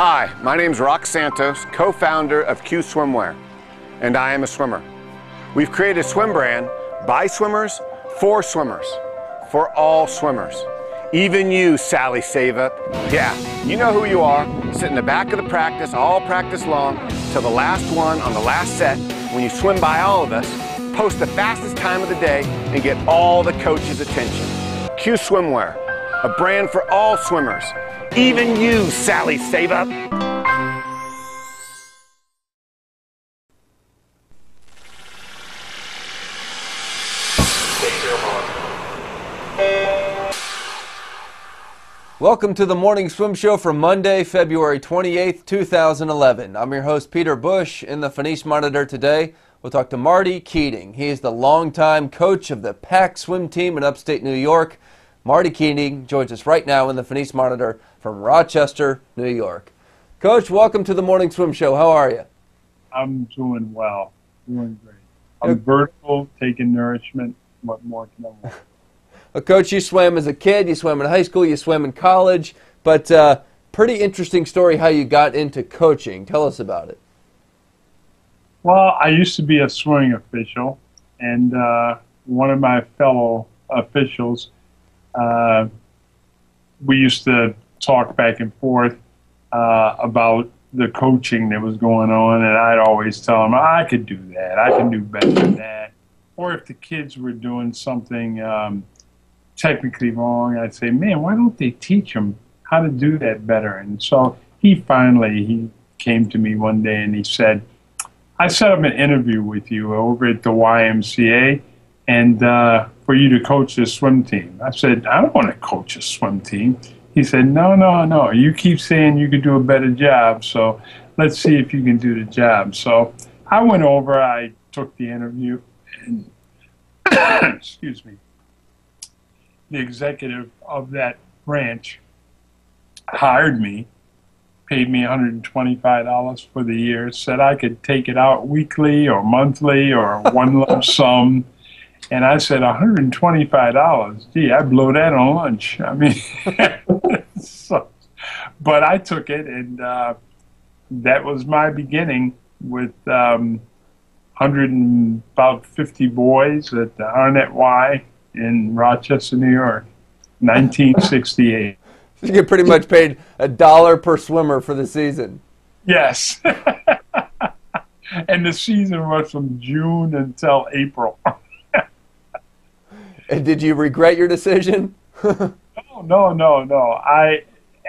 Hi, my name's Rock Santos, co-founder of Q Swimwear, and I am a swimmer. We've created a swim brand by swimmers, for all swimmers. Even you, Sally Save-Up. Yeah, you know who you are. Sit in the back of the practice, all practice long, till the last one on the last set. When you swim by all of us, post the fastest time of the day and get all the coaches' attention. Q Swimwear, a brand for all swimmers. Even you, Sally Save-Up. Welcome to the Morning Swim Show for Monday, February 28th, 2011. I'm your host, Peter Busch. In the Phoenice Monitor today, we'll talk to Marty Keating. He is the longtime coach of the PAC swim team in upstate New York. Marty Keating joins us right now in the Phoenice Monitor from Rochester, New York. Coach, welcome to the Morning Swim Show. How are you? I'm doing well. Doing great. I'm vertical, taking nourishment. What more can I want? Well, Coach, you swam as a kid, you swam in high school, you swam in college, but pretty interesting story how you got into coaching. Tell us about it. Well, I used to be a swimming official, and one of my fellow officials, we used to talk back and forth about the coaching that was going on, and I'd always tell him, I could do that, I can do better than that. Or if the kids were doing something technically wrong, I'd say, man, why don't they teach them how to do that better? And so he came to me one day and he said, I set up an interview with you over at the YMCA and for you to coach this swim team. I said, I don't want to coach a swim team. He said, no, you keep saying you could do a better job, so let's see if you can do the job. So I went over, I took the interview, and excuse me, the executive of that branch hired me, paid me $125 for the year, said I could take it out weekly or monthly or one lump sum. And I said, $125? Gee, I blow that on lunch. I mean, but I took it, and that was my beginning with 150 boys at the Arnett Y in Rochester, New York, 1968. You get pretty much paid $1 per swimmer for the season. Yes. And the season was from June until April. And did you regret your decision? No.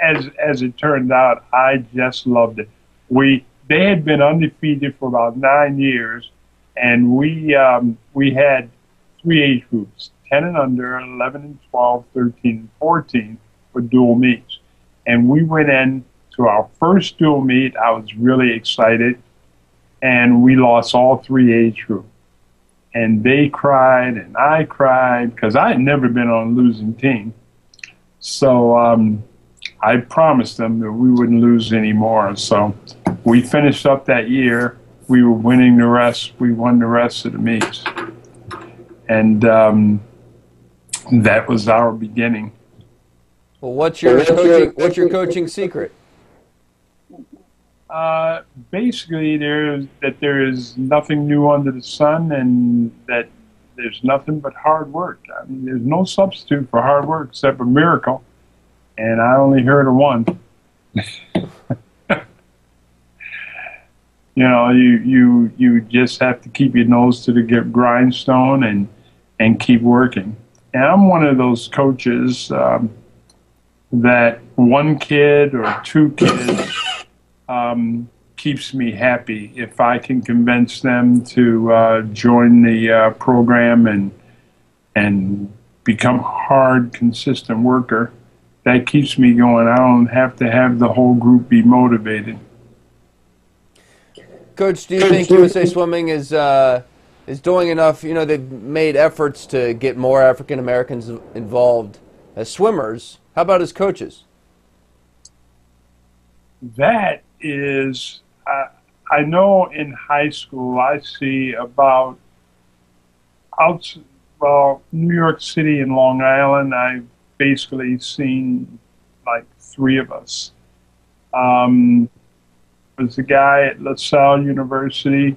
As it turned out, I just loved it. They had been undefeated for about 9 years, and we had 3 age groups, 10 and under, 11 and 12, 13 and 14 for dual meets. And we went in to our first dual meet. I was really excited, and we lost all 3 age groups. And they cried, and I cried, because I had never been on a losing team. So I promised them that we wouldn't lose anymore. So we finished up that year. We were winning the rest. We won the rest of the meets. And that was our beginning. Well, what's your coaching secret? Basically, there is nothing new under the sun, and that there's nothing but hard work. I mean, there's no substitute for hard work except a miracle, and I only heard of one. You know, you just have to keep your nose to the grindstone and keep working. And I'm one of those coaches that one kid or 2 kids keeps me happy. If I can convince them to join the program and become a hard, consistent worker, that keeps me going. I don't have to have the whole group be motivated. Coach, do you think USA Swimming is doing enough? You know, they've made efforts to get more African Americans involved as swimmers. How about as coaches? That is, I know in high school I see about, New York City and Long Island, I've basically seen like 3 of us. Was a guy at LaSalle University.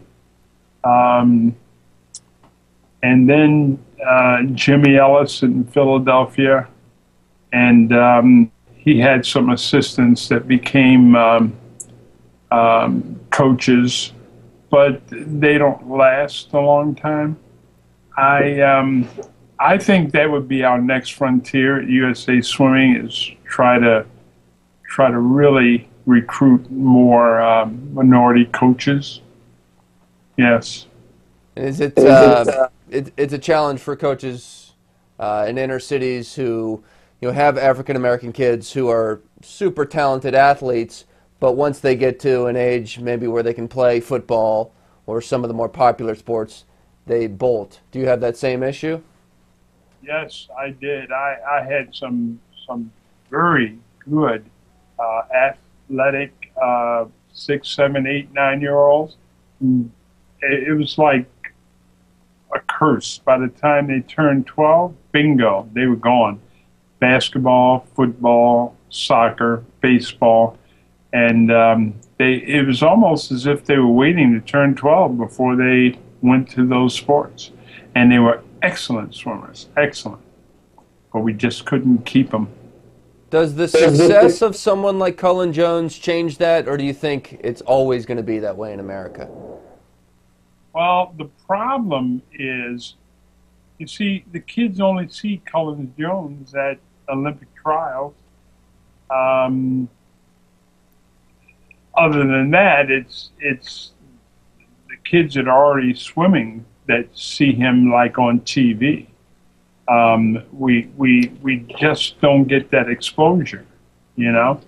And then Jimmy Ellis in Philadelphia. And he had some assistants that became coaches, but they don't last a long time. I think that would be our next frontier at USA Swimming, is try to really recruit more minority coaches. Yes. Is it? It's a challenge for coaches in inner cities who have African American kids who are super talented athletes, but once they get to an age maybe where they can play football or some of the more popular sports, they bolt. Do you have that same issue? Yes, I did. I had some very good athletic 6, 7, 8, 9-year-olds. It was like a curse. By the time they turned 12, bingo, they were gone. Basketball, football, soccer, baseball, and it was almost as if they were waiting to turn 12 before they went to those sports. And they were excellent swimmers, excellent. But we just couldn't keep them. Does the success of someone like Cullen Jones change that, or do you think it's always going to be that way in America? Well, the problem is, you see, the kids only see Cullen Jones at Olympic trials. Other than that, it's the kids that are already swimming that see him like on TV. We just don't get that exposure, you know?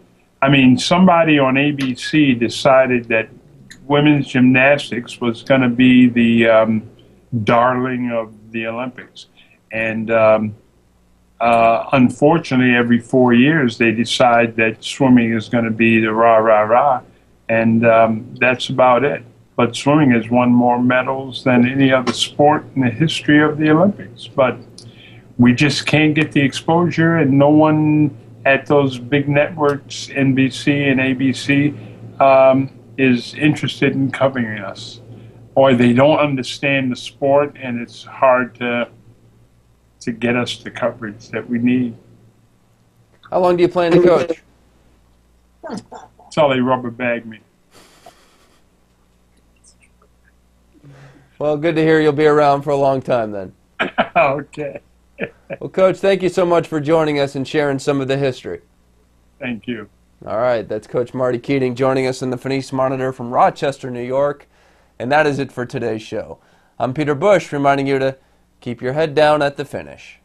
I mean, somebody on ABC decided that women's gymnastics was going to be the darling of the Olympics. And unfortunately, every 4 years, they decide that swimming is going to be the rah-rah-rah. And that's about it. But swimming has won more medals than any other sport in the history of the Olympics. But we just can't get the exposure, and no one at those big networks, NBC and ABC, is interested in covering us. Or they don't understand the sport, and it's hard to get us the coverage that we need. How long do you plan to coach? Until they rubber bag me. Well, good to hear you'll be around for a long time then. Okay. Well, Coach, thank you so much for joining us and sharing some of the history. Thank you. All right, that's Coach Marty Keating joining us in the Phoenix Monitor from Rochester, New York. And that is it for today's show. I'm Peter Busch, reminding you to keep your head down at the finish.